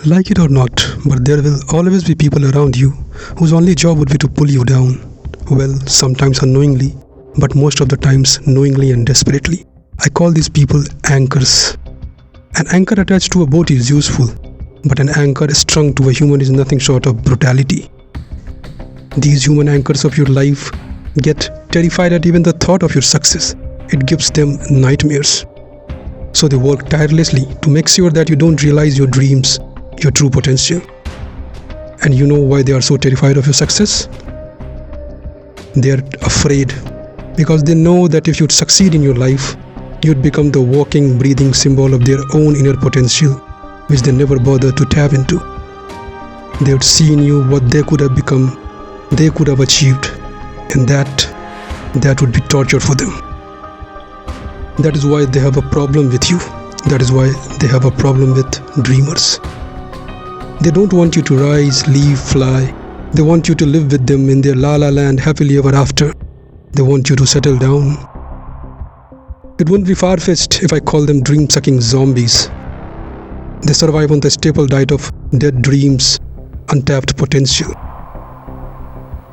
Like it or not, but there will always be people around you whose only job would be to pull you down. Well, sometimes unknowingly, but most of the times knowingly and desperately. I call these people anchors. An anchor attached to a boat is useful, but an anchor strung to a human is nothing short of brutality. These human anchors of your life get terrified at even the thought of your success. It gives them nightmares. So they work tirelessly to make sure that you don't realize your dreams, your true potential. And you know why they are so terrified of your success? They are afraid because they know that if you'd succeed in your life, you'd become the walking, breathing symbol of their own inner potential, which they never bother to tap into. They would see in you what they could have become, they could have achieved, and that would be torture for them. That is why they have a problem with you. That is why they have a problem with dreamers. They don't want you to rise, leave, fly. They want you to live with them in their la-la land happily ever after. They want you to settle down. It wouldn't be far-fetched if I call them dream-sucking zombies. They survive on the staple diet of dead dreams, untapped potential.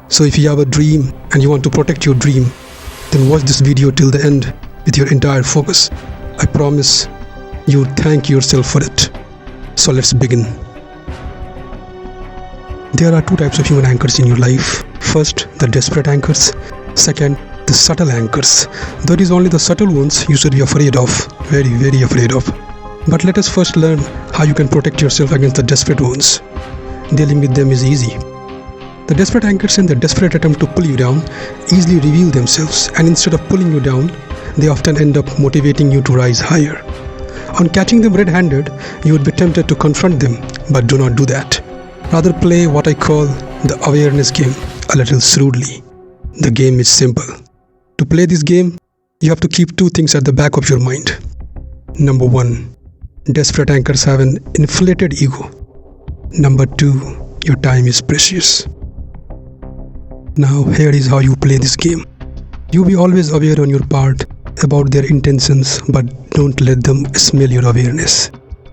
So if you have a dream and you want to protect your dream, then watch this video till the end with your entire focus. I promise you'll thank yourself for it. So let's begin. There are two types of human anchors in your life. First, the desperate anchors. Second, the subtle anchors. That is only the subtle ones you should be afraid of. Very, very afraid of. But let us first learn how you can protect yourself against the desperate ones. Dealing with them is easy. The desperate anchors in their desperate attempt to pull you down easily reveal themselves, and instead of pulling you down, they often end up motivating you to rise higher. On catching them red-handed, you would be tempted to confront them, but do not do that. Rather play what I call the awareness game a little shrewdly. The game is simple. To play this game, you have to keep two things at the back of your mind. Number one, desperate anchors have an inflated ego. Number two, your time is precious. Now here is how you play this game. You be always aware on your part about their intentions, but don't let them smell your awareness.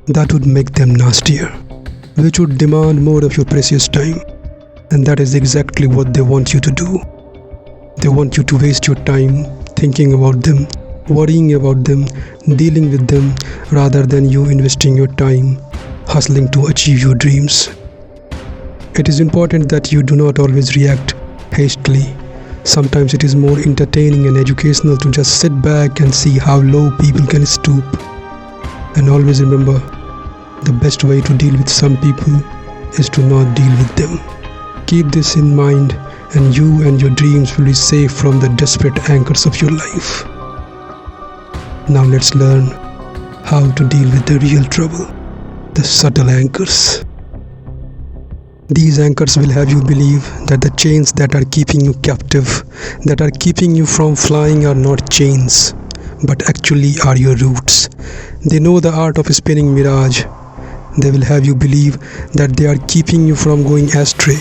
That would make them nastier, which would demand more of your precious time. And that is exactly what they want you to do. They want you to waste your time thinking about them, worrying about them, dealing with them, rather than you investing your time hustling to achieve your dreams. It is important that you do not always react hastily. Sometimes it is more entertaining and educational to just sit back and see how low people can stoop. And always remember, the best way to deal with some people is to not deal with them. Keep this in mind, and you and your dreams will be safe from the desperate anchors of your life. Now let's learn how to deal with the real trouble, the subtle anchors. These anchors will have you believe that the chains that are keeping you captive, that are keeping you from flying, are not chains, but actually are your roots. They know the art of spinning mirage. They will have you believe that they are keeping you from going astray.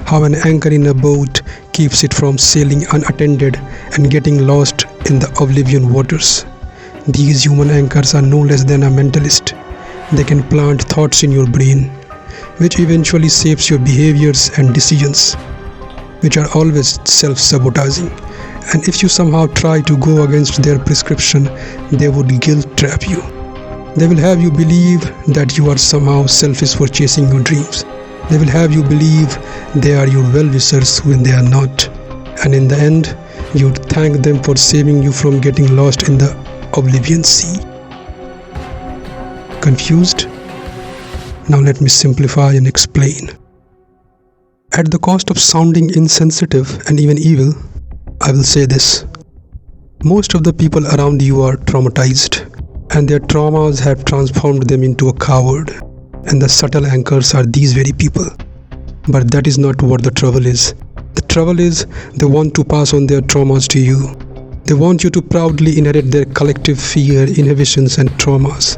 How an anchor in a boat keeps it from sailing unattended and getting lost in the oblivion waters. These human anchors are no less than a mentalist. They can plant thoughts in your brain, which eventually shapes your behaviors and decisions, which are always self-sabotaging. And if you somehow try to go against their prescription, they would guilt trap you. They will have you believe that you are somehow selfish for chasing your dreams. They will have you believe they are your well-wishers when they are not. And in the end, you would thank them for saving you from getting lost in the oblivion sea. Confused? Now let me simplify and explain. At the cost of sounding insensitive and even evil, I will say this. Most of the people around you are traumatized, and their traumas have transformed them into a coward. And the subtle anchors are these very people. But that is not what the trouble is. The trouble is they want to pass on their traumas to you. They want you to proudly inherit their collective fear, inhibitions and traumas.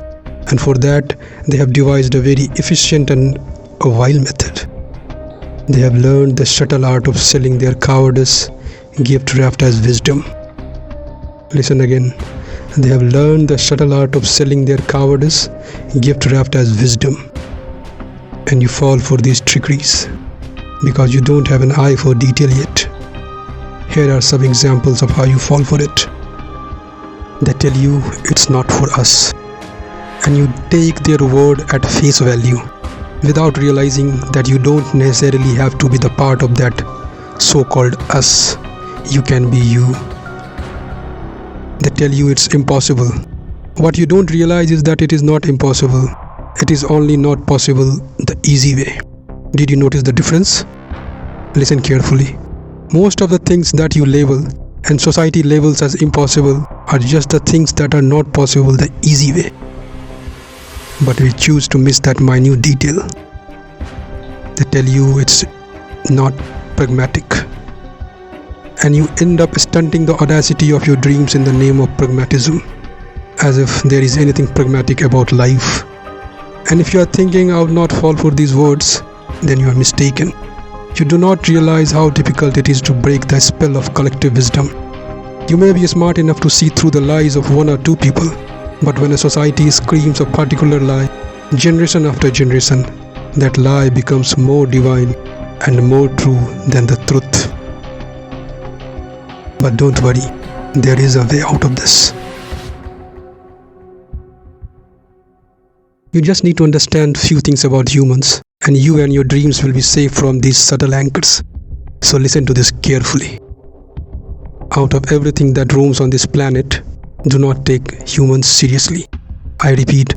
And for that, they have devised a very efficient and a vile method. They have learned the subtle art of selling their cowardice, gift wrapped as wisdom. Listen again. They have learned the subtle art of selling their cowardice, gift wrapped as wisdom. and you fall for these trickeries because you don't have an eye for detail yet. Here are some examples of how you fall for it. They tell you it's not for us, and you take their word at face value without realizing that you don't necessarily have to be the part of that so-called us. You can be you. They tell you it's impossible. What you don't realize is that it is not impossible. It is only not possible the easy way. Did you notice the difference? Listen carefully. Most of the things that you label and society labels as impossible are just the things that are not possible the easy way. But we choose to miss that minute detail. They tell you it's not pragmatic, and you end up stunting the audacity of your dreams in the name of pragmatism, as if there is anything pragmatic about life. And if you are thinking I will not fall for these words, then you are mistaken. You do not realize how difficult it is to break the spell of collective wisdom. You may be smart enough to see through the lies of one or two people, but when a society screams a particular lie, generation after generation, that lie becomes more divine and more true than the truth. But don't worry, there is a way out of this. You just need to understand few things about humans, and you and your dreams will be safe from these subtle anchors. So listen to this carefully. Out of everything that roams on this planet, do not take humans seriously. I repeat,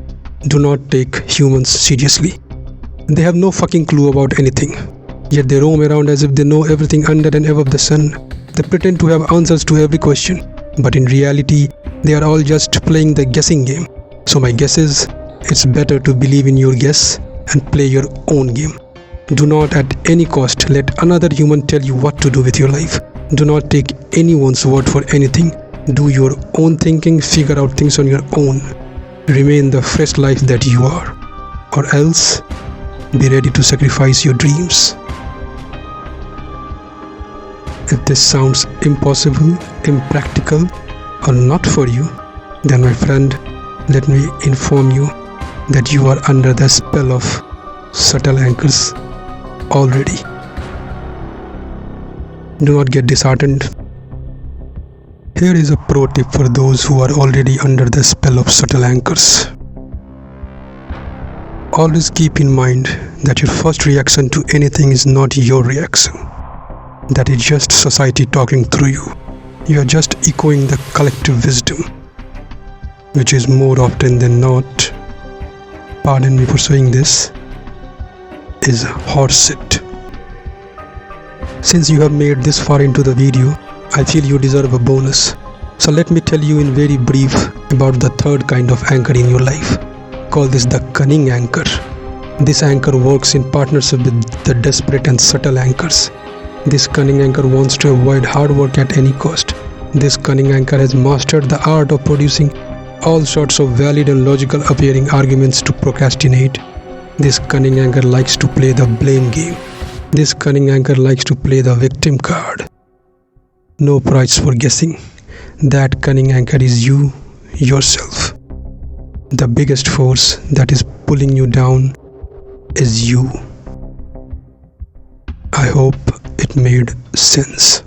do not take humans seriously. They have no fucking clue about anything, yet they roam around as if they know everything under and above the sun. They pretend to have answers to every question, but in reality, they are all just playing the guessing game. So my guess is, it's better to believe in your guess and play your own game. Do not at any cost let another human tell you what to do with your life. Do not take anyone's word for anything. Do your own thinking, figure out things on your own. Remain the fresh life that you are, or else be ready to sacrifice your dreams. If this sounds impossible, impractical, or not for you, then my friend, let me inform you that you are under the spell of subtle anchors already. Do not get disheartened. Here is a pro tip for those who are already under the spell of subtle anchors. Always keep in mind that your first reaction to anything is not your reaction. That is just society talking through you. You are just echoing the collective wisdom, which is more often than not, pardon me for saying this, is horseshit. Since you have made this far into the video, I feel you deserve a bonus. So let me tell you in very brief about the third kind of anchor in your life. Call this the cunning anchor. This anchor works in partnership with the desperate and subtle anchors. This cunning anchor wants to avoid hard work at any cost. This cunning anchor has mastered the art of producing all sorts of valid and logical appearing arguments to procrastinate. This cunning anchor likes to play the blame game. This cunning anchor likes to play the victim card. No prize for guessing. That cunning anchor is you, yourself. The biggest force that is pulling you down is you. I hope it made sense.